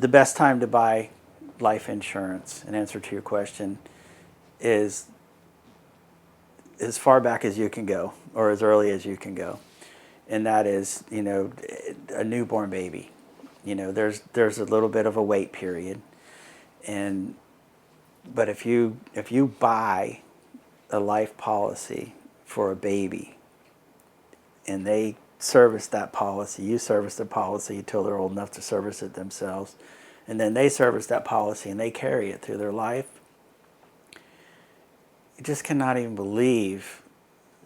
the best time to buy life insurance, in answer to your question, is as far back as you can go, or as early as you can go, and that is, a newborn baby. There's a little bit of a wait period, but if you buy a life policy for a baby, and they service that policy, you service the policy until they're old enough to service it themselves, and then they service that policy and they carry it through their life. You just cannot even believe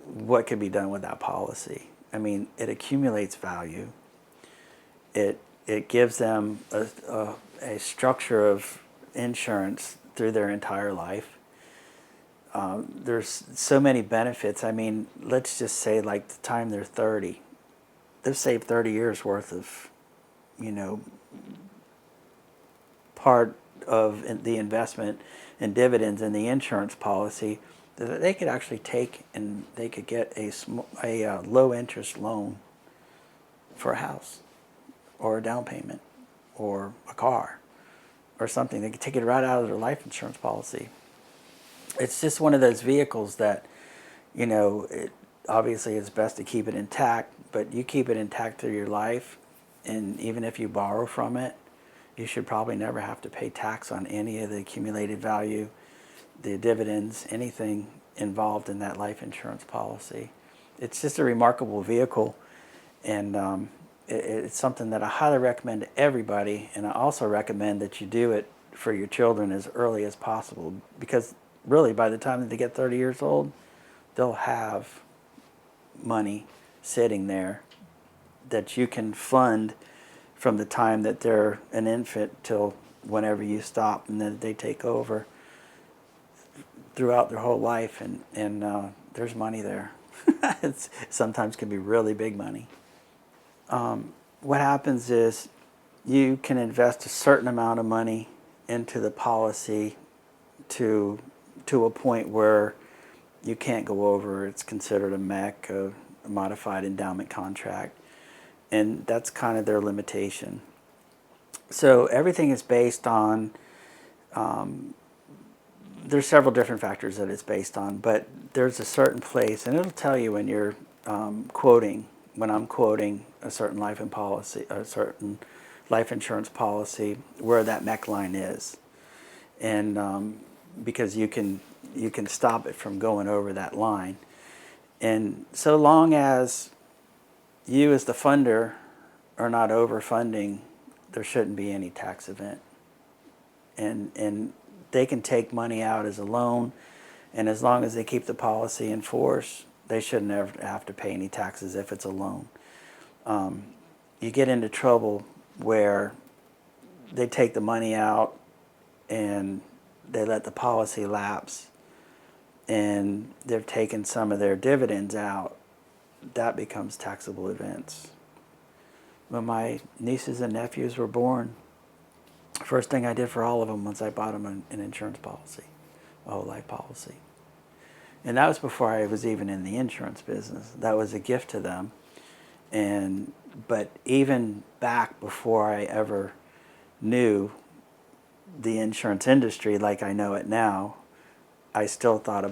what could be done with that policy. I mean, it accumulates value. It gives them a structure of insurance through their entire life. There's so many benefits. I mean, let's just say like the time they're 30, they've saved 30 years worth of, part of the investment and dividends in the insurance policy that they could actually take, and they could get a low interest loan for a house or a down payment or a car or something. They could take it right out of their life insurance policy. It's just one of those vehicles that, obviously it's best to keep it intact, but you keep it intact through your life, and even if you borrow from it, you should probably never have to pay tax on any of the accumulated value, the dividends, anything involved in that life insurance policy. It's just a remarkable vehicle, and it's something that I highly recommend to everybody, and I also recommend that you do it for your children as early as possible, because really by the time that they get 30 years old, they'll have money sitting there that you can fund from the time that they're an infant till whenever you stop, and then they take over throughout their whole life, and there's money there. It sometimes can be really big money. What happens is you can invest a certain amount of money into the policy to a point where you can't go over. It's considered a MEC, a modified endowment contract, and that's kind of their limitation. So everything is based on, there's several different factors that it's based on, but there's a certain place, and it'll tell you when you're when I'm quoting a certain life insurance policy, where that MEC line is, and because you can stop it from going over that line, and so long as you as the funder are not overfunding, there shouldn't be any tax event, and they can take money out as a loan, and as long as they keep the policy in force, they shouldn't ever have to pay any taxes if it's a loan. You get into trouble where they take the money out and they let the policy lapse, and they've taken some of their dividends out. That becomes taxable events. When my nieces and nephews were born, first thing I did for all of them was I bought them an insurance policy, a whole life policy. And that was before I was even in the insurance business. That was a gift to them. But even back before I ever knew the insurance industry like I know it now, I still thought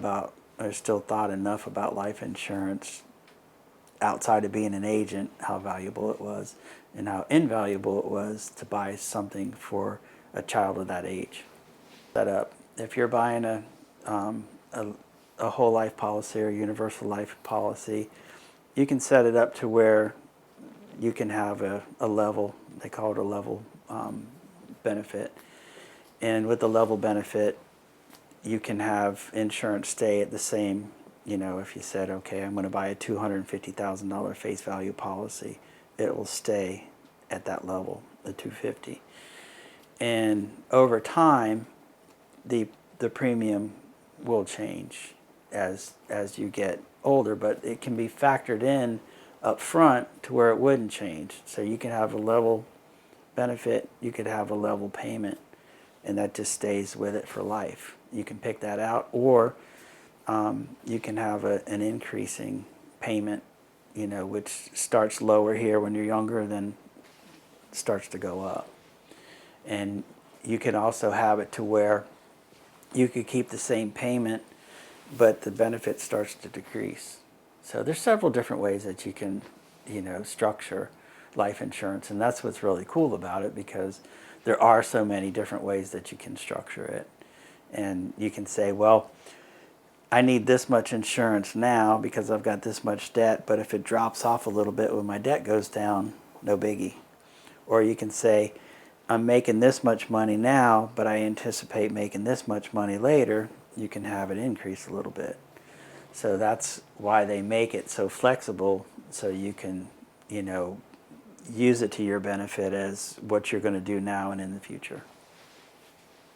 enough about life insurance outside of being an agent, how valuable it was and how invaluable it was to buy something for a child of that age. Set up. If you're buying a whole life policy or universal life policy, you can set it up to where you can have a level, they call it a level benefit. And with the level benefit, you can have insurance stay at the same, if you said, okay, I'm going to buy a $250,000 face value policy, it will stay at that level, the $250,000. And over time, the premium will change as you get older, but it can be factored in up front to where it wouldn't change. So you can have a level benefit, you could have a level payment, and that just stays with it for life. You can pick that out, or you can have an increasing payment, which starts lower here when you're younger, then starts to go up. And you can also have it to where you could keep the same payment, but the benefit starts to decrease. So there's several different ways that you can, structure life insurance, and that's what's really cool about it, because there are so many different ways that you can structure it. And you can say, well, I need this much insurance now because I've got this much debt, but if it drops off a little bit when my debt goes down, no biggie. Or you can say, I'm making this much money now, but I anticipate making this much money later. You can have it increase a little bit. So that's why they make it so flexible, so you can, use it to your benefit as what you're going to do now and in the future.